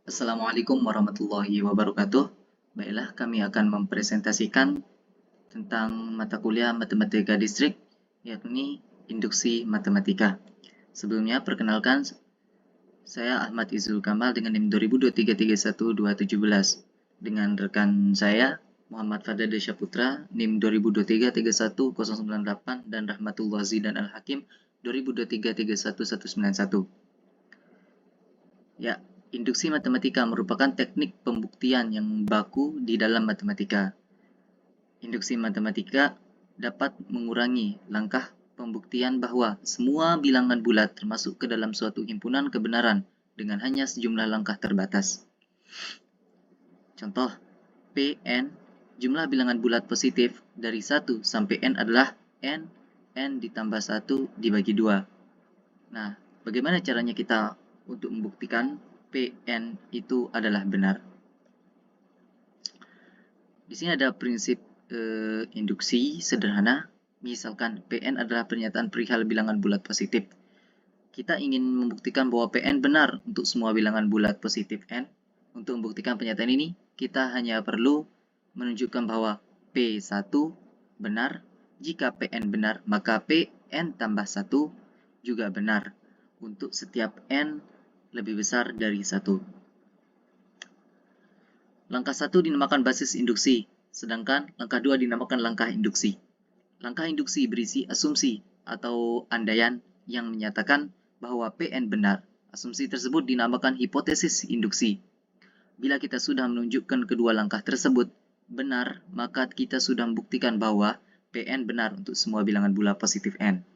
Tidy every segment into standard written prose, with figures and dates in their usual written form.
Assalamualaikum warahmatullahi wabarakatuh. Baiklah, kami akan mempresentasikan tentang mata kuliah Matematika Distrik, yakni Induksi Matematika. Sebelumnya, perkenalkan, saya Ahmad Izul Kamal dengan NIM 2023312217. Dengan rekan saya, Muhammad Fadel Desya Putra, NIM 2023311098 dan Rahmatullah Zidan Al-Hakim 2023319191. Ya, induksi matematika merupakan teknik pembuktian yang baku di dalam matematika. Induksi matematika dapat mengurangi langkah pembuktian bahwa semua bilangan bulat termasuk ke dalam suatu himpunan kebenaran dengan hanya sejumlah langkah terbatas. Contoh, Pn, jumlah bilangan bulat positif dari 1 sampai n adalah n ditambah 1 dibagi 2. Nah, bagaimana caranya kita untuk membuktikan Pn itu adalah benar? Di sini ada prinsip induksi sederhana. Misalkan Pn adalah pernyataan perihal bilangan bulat positif. Kita ingin membuktikan bahwa Pn benar untuk semua bilangan bulat positif n. Untuk membuktikan pernyataan ini, kita hanya perlu menunjukkan bahwa P1 benar. Jika Pn benar, maka Pn tambah 1 juga benar untuk setiap n lebih besar dari 1. Langkah 1 dinamakan basis induksi, sedangkan langkah 2 dinamakan langkah induksi. Langkah induksi berisi asumsi atau andaian yang menyatakan bahwa Pn benar. Asumsi tersebut dinamakan hipotesis induksi. Bila kita sudah menunjukkan kedua langkah tersebut benar, maka kita sudah membuktikan bahwa Pn benar untuk semua bilangan bulat positif n.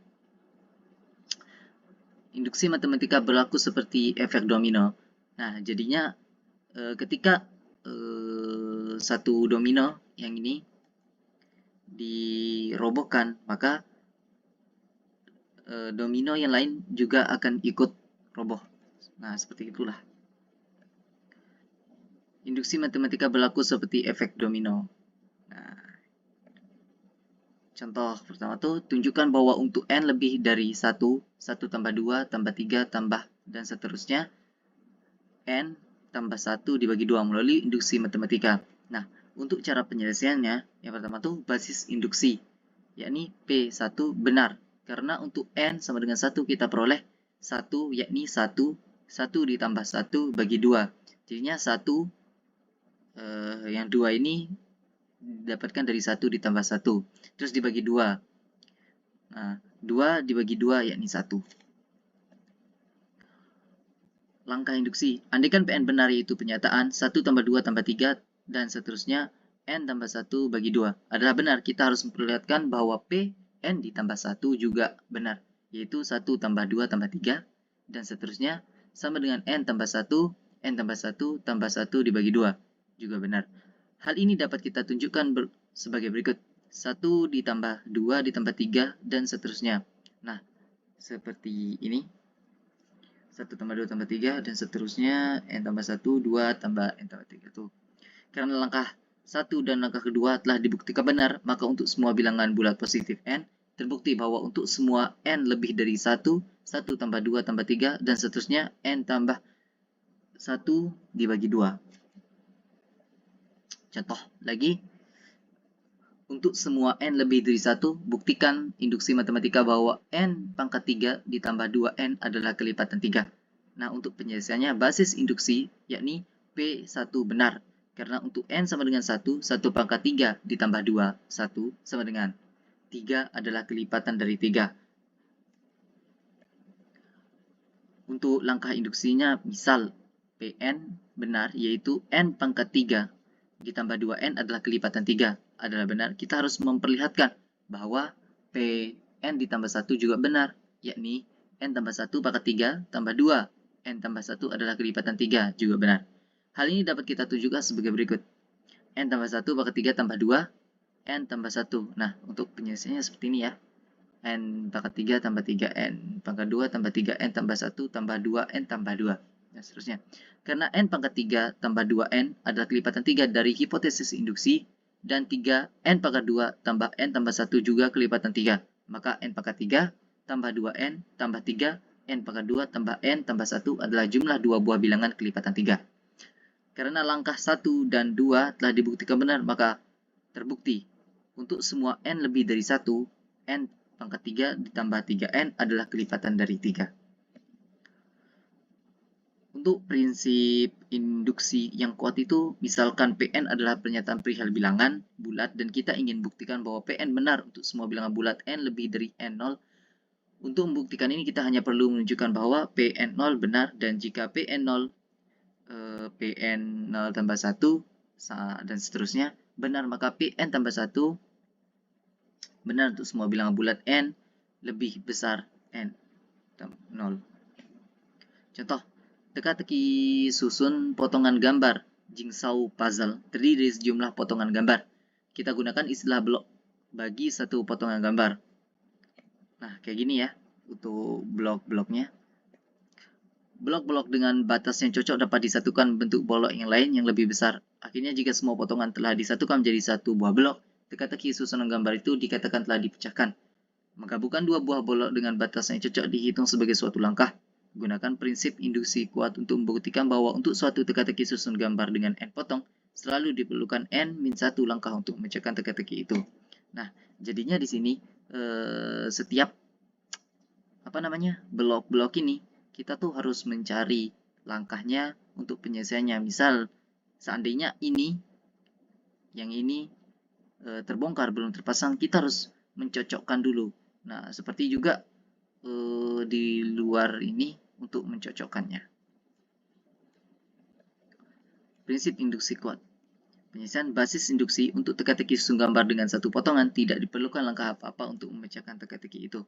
Induksi matematika berlaku seperti efek domino. Nah, jadinya ketika satu domino yang ini dirobohkan, maka domino yang lain juga akan ikut roboh. Nah, seperti itulah. Induksi matematika berlaku seperti efek domino. Nah, contoh pertama tuh, tunjukkan bahwa untuk n lebih dari 1, 1 tambah 2 tambah 3 tambah dan seterusnya, n tambah 1 dibagi 2 melalui induksi matematika. Nah, untuk cara penyelesaiannya, yang pertama tuh basis induksi, yakni P1 benar. Karena untuk n sama dengan 1 kita peroleh 1, yakni 1 ditambah 1 bagi 2. Jadinya 1, yang 2 ini didapatkan dari 1 ditambah 1. Terus dibagi 2. Nah, 2 dibagi 2 yakni 1. Langkah induksi. Andaikan Pn benar yaitu pernyataan 1 tambah 2 tambah 3 dan seterusnya n tambah 1 bagi 2 adalah benar. Kita harus memperlihatkan bahwa Pn ditambah 1 juga benar, yaitu 1 tambah 2 tambah 3 dan seterusnya sama dengan n tambah 1 tambah 1 tambah 1 dibagi 2 juga benar. Hal ini dapat kita tunjukkan sebagai berikut. 1 ditambah 2 ditambah 3 dan seterusnya. Nah, seperti ini. 1 tambah 2 tambah 3 dan seterusnya n tambah 1, 2 tambah n tambah 3 tuh. Karena langkah 1 dan langkah kedua telah dibuktikan benar, maka untuk semua bilangan bulat positif n terbukti bahwa untuk semua n lebih dari 1, 1 tambah 2 tambah 3 dan seterusnya n tambah 1 dibagi 2. Contoh lagi, untuk semua n lebih dari 1, buktikan induksi matematika bahwa n pangkat 3 ditambah 2n adalah kelipatan 3. Nah, untuk penyelesaiannya, basis induksi, yakni P1 benar. Karena untuk n sama dengan 1, 1 pangkat 3 ditambah 2, 1 sama dengan 3 adalah kelipatan dari 3. Untuk langkah induksinya, misal Pn benar, yaitu n pangkat 3 ditambah 2n adalah kelipatan 3 adalah benar. Kita harus memperlihatkan bahwa Pn ditambah 1 juga benar, yakni n tambah 1 pangkat 3 tambah 2 n tambah 1 adalah kelipatan 3 juga benar. Hal ini dapat kita tunjukkan sebagai berikut. N tambah 1 pangkat 3 tambah 2 n tambah 1. Nah, untuk penyelesaiannya seperti ini ya. N pangkat 3 tambah 3n pangkat 2 tambah 3n tambah 1 tambah 2n tambah 2. Dan seterusnya. Karena n pangkat 3 tambah 2n adalah kelipatan 3 dari hipotesis induksi, dan 3n pangkat 2 tambah n tambah 1 juga kelipatan 3. Maka n pangkat 3 tambah 2n tambah 3, n pangkat 2 tambah n tambah 1 adalah jumlah dua buah bilangan kelipatan 3. Karena langkah 1 dan 2 telah dibuktikan benar, maka terbukti untuk semua n lebih dari 1, n pangkat 3 ditambah 3n adalah kelipatan dari 3. Untuk prinsip induksi yang kuat itu, misalkan Pn adalah pernyataan perihal bilangan bulat dan kita ingin buktikan bahwa Pn benar untuk semua bilangan bulat n lebih dari n0. Untuk membuktikan ini kita hanya perlu menunjukkan bahwa Pn0 benar, dan jika Pn0 Pn0 tambah 1 dan seterusnya benar, maka Pn tambah 1 benar untuk semua bilangan bulat n lebih besar n 0. Contoh, teka-teki susun potongan gambar jigsaw puzzle terdiri dari sejumlah potongan gambar. Kita gunakan istilah blok bagi satu potongan gambar. Nah, kayak gini ya untuk blok-bloknya. Blok-blok dengan batas yang cocok dapat disatukan bentuk blok yang lain yang lebih besar. Akhirnya jika semua potongan telah disatukan menjadi satu buah blok, teka-teki susunan gambar itu dikatakan telah dipecahkan. Menggabungkan dua buah blok dengan batas yang cocok dihitung sebagai suatu langkah. Gunakan prinsip induksi kuat untuk membuktikan bahwa untuk suatu teka-teki susun gambar dengan n potong, selalu diperlukan n-1 langkah untuk memecahkan teka-teki itu. Nah, jadinya di sini setiap blok-blok ini kita tuh harus mencari langkahnya untuk penyelesaiannya. Misal, seandainya yang ini terbongkar belum terpasang, kita harus mencocokkan dulu. Nah, seperti juga di luar ini untuk mencocokkannya. Prinsip induksi kuat. Penyelesaian basis induksi untuk teka-teki susun gambar dengan satu potongan tidak diperlukan langkah apa-apa untuk memecahkan teka-teki itu.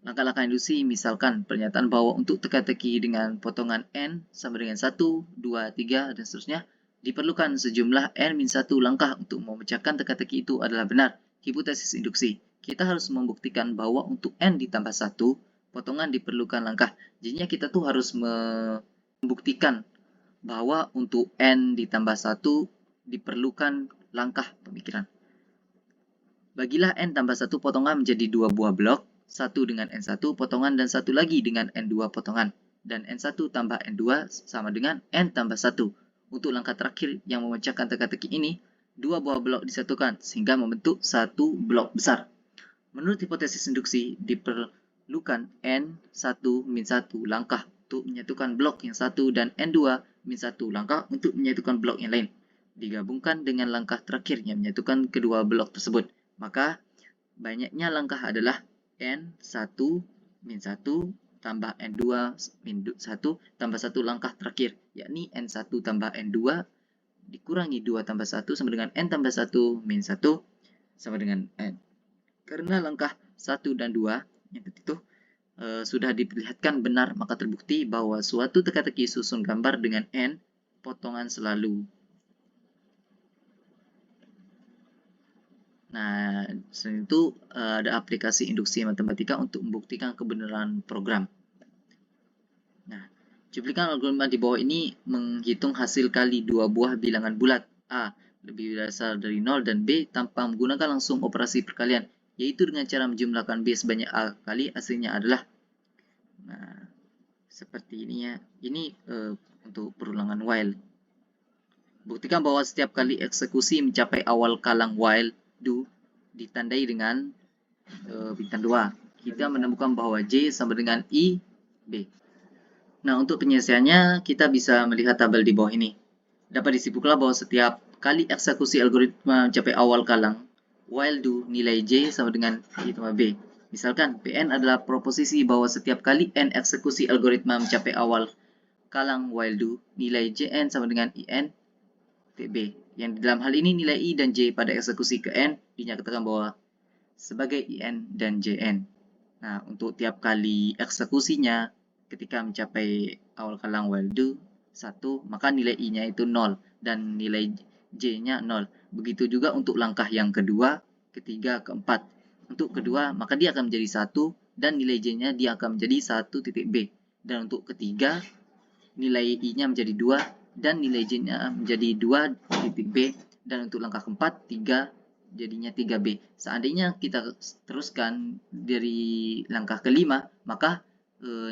Langkah-langkah induksi misalkan pernyataan bahwa untuk teka-teki dengan potongan n sama dengan 1, 2, 3, dan seterusnya diperlukan sejumlah n-1 langkah untuk memecahkan teka-teki itu adalah benar. Hipotesis induksi. Kita harus membuktikan bahwa untuk n ditambah 1, potongan diperlukan langkah. Jadinya kita tuh harus membuktikan bahwa untuk n ditambah 1 diperlukan langkah pemikiran. Bagilah n tambah 1 potongan menjadi dua buah blok, satu dengan n1 potongan dan satu lagi dengan n2 potongan. Dan n1 tambah n2 sama dengan n tambah 1. Untuk langkah terakhir yang memecahkan teka-teki ini, dua buah blok disatukan sehingga membentuk satu blok besar. Menurut hipotesis induksi, diperlukan n1-1 langkah untuk menyatukan blok yang satu dan n2-1 langkah untuk menyatukan blok yang lain. Digabungkan dengan langkah terakhir yang menyatukan kedua blok tersebut, maka banyaknya langkah adalah n1-1 tambah n2-1 tambah 1 langkah terakhir, yakni n1 tambah n2 dikurangi 2 tambah 1 sama dengan n tambah 1-1 sama dengan n. Karena langkah 1 dan 2 yang itu sudah diperlihatkan benar, maka terbukti bahwa suatu teka-teki susun gambar dengan n potongan selalu. Nah, selain itu ada aplikasi induksi matematika untuk membuktikan kebenaran program. Nah, cuplikan algoritma di bawah ini menghitung hasil kali dua buah bilangan bulat A lebih besar dari 0 dan B tanpa menggunakan langsung operasi perkalian, yaitu dengan cara menjumlahkan B sebanyak A kali hasilnya adalah. Nah, seperti ini ya. Ini untuk perulangan while. Buktikan bahwa setiap kali eksekusi mencapai awal kalang while do ditandai dengan bintang 2. Kita menemukan bahwa J sama dengan I, B. Nah, untuk penyelesaiannya, kita bisa melihat tabel di bawah ini. Dapat disimpulkan bahwa setiap kali eksekusi algoritma mencapai awal kalang while do, nilai J sama dengan I tambah B. Misalkan, Pn adalah proposisi bahwa setiap kali n eksekusi algoritma mencapai awal kalang while do, nilai Jn sama dengan In TB. Yang dalam hal ini nilai I dan J pada eksekusi ke n dinyatakan bahwa sebagai In dan Jn. Nah, untuk tiap kali eksekusinya ketika mencapai awal kalang while do 1, maka nilai I-nya itu 0 dan nilai J-nya 0. Begitu juga untuk langkah yang kedua, ketiga, keempat. Untuk kedua, maka dia akan menjadi 1 dan nilai J-nya dia akan menjadi 1.B. Dan untuk ketiga, nilai I-nya menjadi 2 dan nilai J-nya menjadi 2.B. Dan untuk langkah keempat, 3 jadinya 3B. Seandainya kita teruskan dari langkah kelima, maka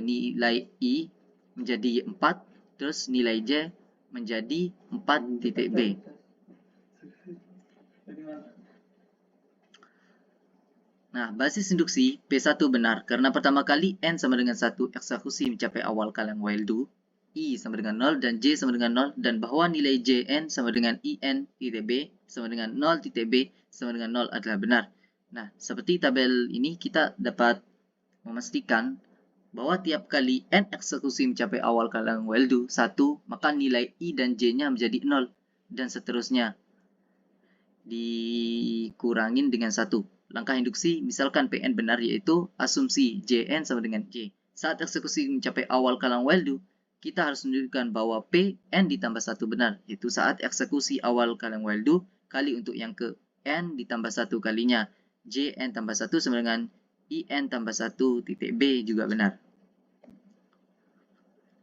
nilai I menjadi 4, terus nilai J menjadi 4.b. Nah, basis induksi P1 benar karena pertama kali N sama dengan 1 eksekusi mencapai awal kalang while do, I sama dengan 0 dan J sama dengan 0 dan bahwa nilai Jn sama dengan In titik B sama dengan 0 titik B sama dengan 0 adalah benar. Nah, seperti tabel ini kita dapat memastikan bahwa tiap kali N eksekusi mencapai awal kalang while do 1, maka nilai I dan J-nya menjadi 0 dan seterusnya dikurangin dengan 1. Langkah induksi, misalkan Pn benar yaitu asumsi Jn sama dengan J. Saat eksekusi mencapai awal kalang while do, kita harus menunjukkan bahwa Pn ditambah 1 benar, yaitu saat eksekusi awal kalang while do kali untuk yang ke N ditambah 1 kalinya. Jn tambah 1 sama dengan In tambah 1 titik B juga benar.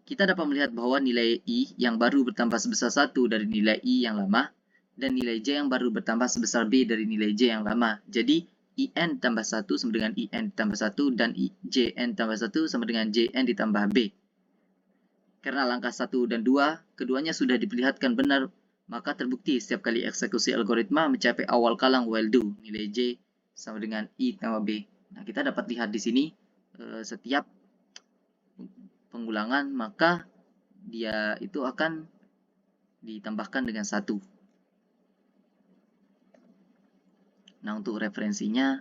Kita dapat melihat bahwa nilai I yang baru bertambah sebesar 1 dari nilai I yang lama, dan nilai J yang baru bertambah sebesar B dari nilai J yang lama. Jadi, In tambah 1 sama dengan In ditambah 1, dan Jn tambah 1 sama dengan Jn ditambah B. Karena langkah 1 dan 2, keduanya sudah diperlihatkan benar, maka terbukti setiap kali eksekusi algoritma mencapai awal kalang while do, nilai J sama dengan I tambah B. Nah, kita dapat lihat di sini, setiap pengulangan, maka dia itu akan ditambahkan dengan 1. Nah, untuk referensinya,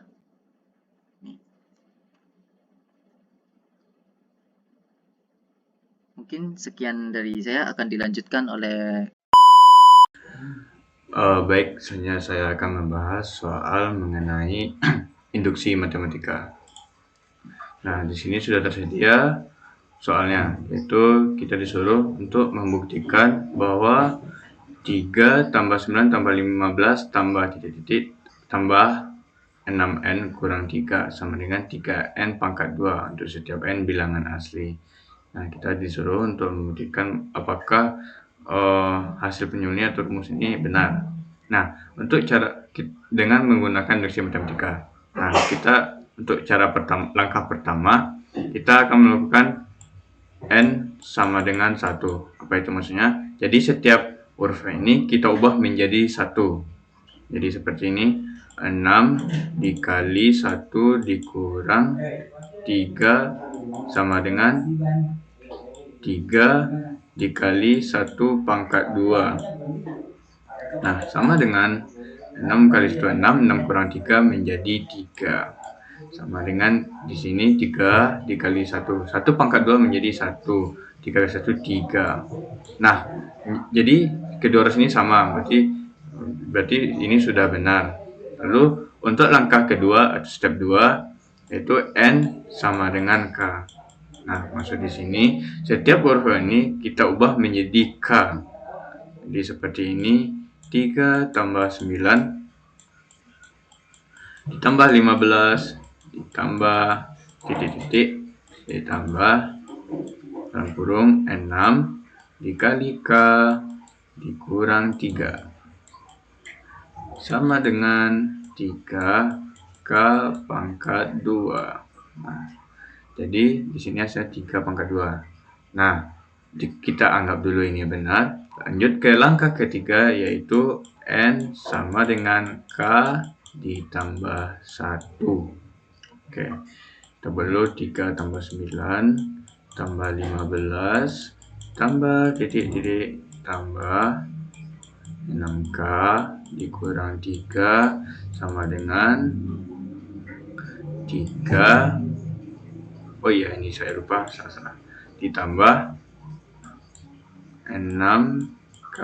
nih. Mungkin sekian dari saya, akan dilanjutkan oleh... Baik, selanjutnya saya akan membahas soal mengenai induksi matematika. Nah, di sini sudah tersedia soalnya, yaitu kita disuruh untuk membuktikan bahwa 3 tambah 9 tambah 15 tambah titik-titik tambah 6n kurang 3 sama dengan 3n pangkat 2 untuk setiap n bilangan asli. Nah, kita disuruh untuk membuktikan apakah hasil penyulinnya atau rumus ini benar. Nah, untuk cara dengan menggunakan induksi matematika. Nah, kita untuk langkah pertama, kita akan melakukan n sama dengan 1. Apa itu maksudnya? Jadi setiap huruf ini kita ubah menjadi 1. Jadi seperti ini, 6 dikali 1 dikurang 3 sama dengan 3 dikali 1 pangkat 2. Nah, sama dengan 6 kali 1 6, 6 kurang 3 menjadi 3. Sama dengan di sini 3 dikali 1, 1 pangkat 2 menjadi 1, 3 kali 1 3. Nah, jadi kedua rumus ini sama, berarti ini sudah benar. Lalu untuk langkah kedua atau step 2 yaitu n sama dengan k. Nah, maksud di sini setiap huruf ini kita ubah menjadi k. Jadi seperti ini, 3 tambah 9 ditambah 15 ditambah titik-titik ditambah dalam kurung 6 dikali k dikurang 3 sama dengan 3 k pangkat 2. Nah, jadi di sini ada 3 pangkat 2. Nah, kita anggap dulu ini benar. Lanjut ke langkah ketiga, yaitu n sama dengan k ditambah 1. Oke, kita dulu 3 tambah 9 tambah 15 tambah titik-titik tambah 6k dikurang 3 sama dengan 3. Oh iya, ini saya lupa, salah. Ditambah 6k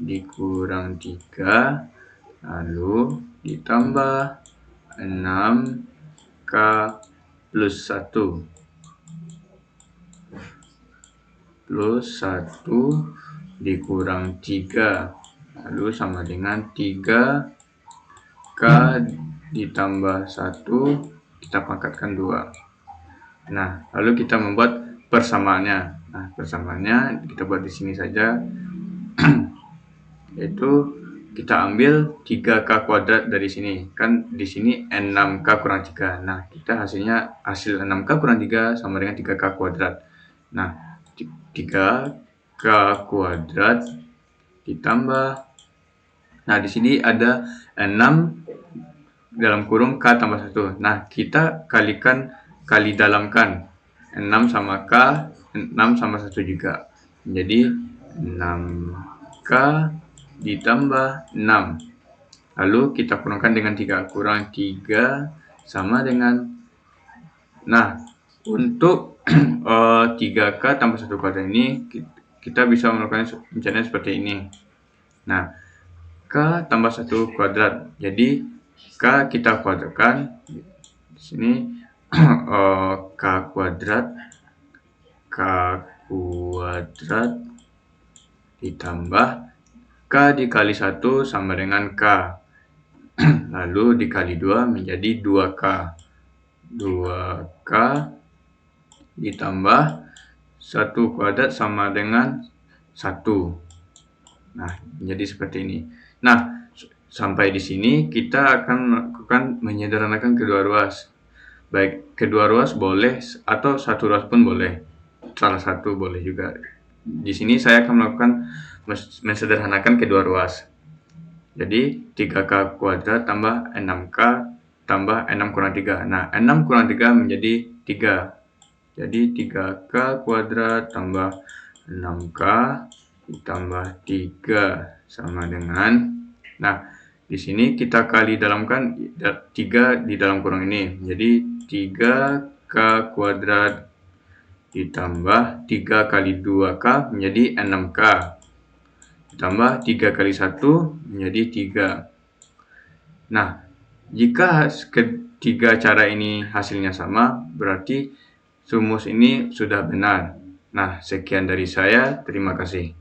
dikurang 3 lalu ditambah 6k plus 1 dikurang 3 lalu sama dengan 3k ditambah 1 kita pangkatkan 2. Nah, lalu kita membuat persamaannya. Nah, persamaannya kita buat di sini saja. Yaitu kita ambil 3k kuadrat dari sini. Kan di sini n6k kurang 3. Nah, kita hasil 6k kurang 3 sama dengan 3k kuadrat. Nah, 3k K kuadrat ditambah, nah di sini ada 6 dalam kurung K tambah 1. Nah, kita kali dalamkan 6 sama K, 6 sama 1 juga. Jadi 6K ditambah 6. Lalu kita kurangkan dengan 3. Kurang 3 sama dengan, nah untuk 3K tambah 1 kuadrat ini kita bisa melakukan pencarian seperti ini. Nah, K tambah 1 kuadrat. Jadi K kita kuadratkan. Di sini K kuadrat ditambah K dikali 1 sama dengan K. Lalu dikali 2 menjadi 2K. 2K ditambah 1 kuadrat sama dengan 1. Nah, jadi seperti ini. Nah, sampai di sini kita akan melakukan menyederhanakan kedua ruas. Baik kedua ruas boleh atau satu ruas pun boleh. Salah satu boleh juga. Di sini saya akan melakukan mensederhanakan kedua ruas. Jadi 3K kuadrat tambah 6K tambah 6 kurang 3. Nah, 6 kurang 3 menjadi 3. Jadi 3K kuadrat tambah 6K ditambah 3 sama dengan, nah di sini kita kali dalamkan 3 di dalam kurung ini. Jadi 3K kuadrat ditambah 3 kali 2K menjadi 6K. Ditambah 3 kali 1 menjadi 3. Nah, jika ketiga cara ini hasilnya sama, berarti rumus ini sudah benar. Nah, sekian dari saya. Terima kasih.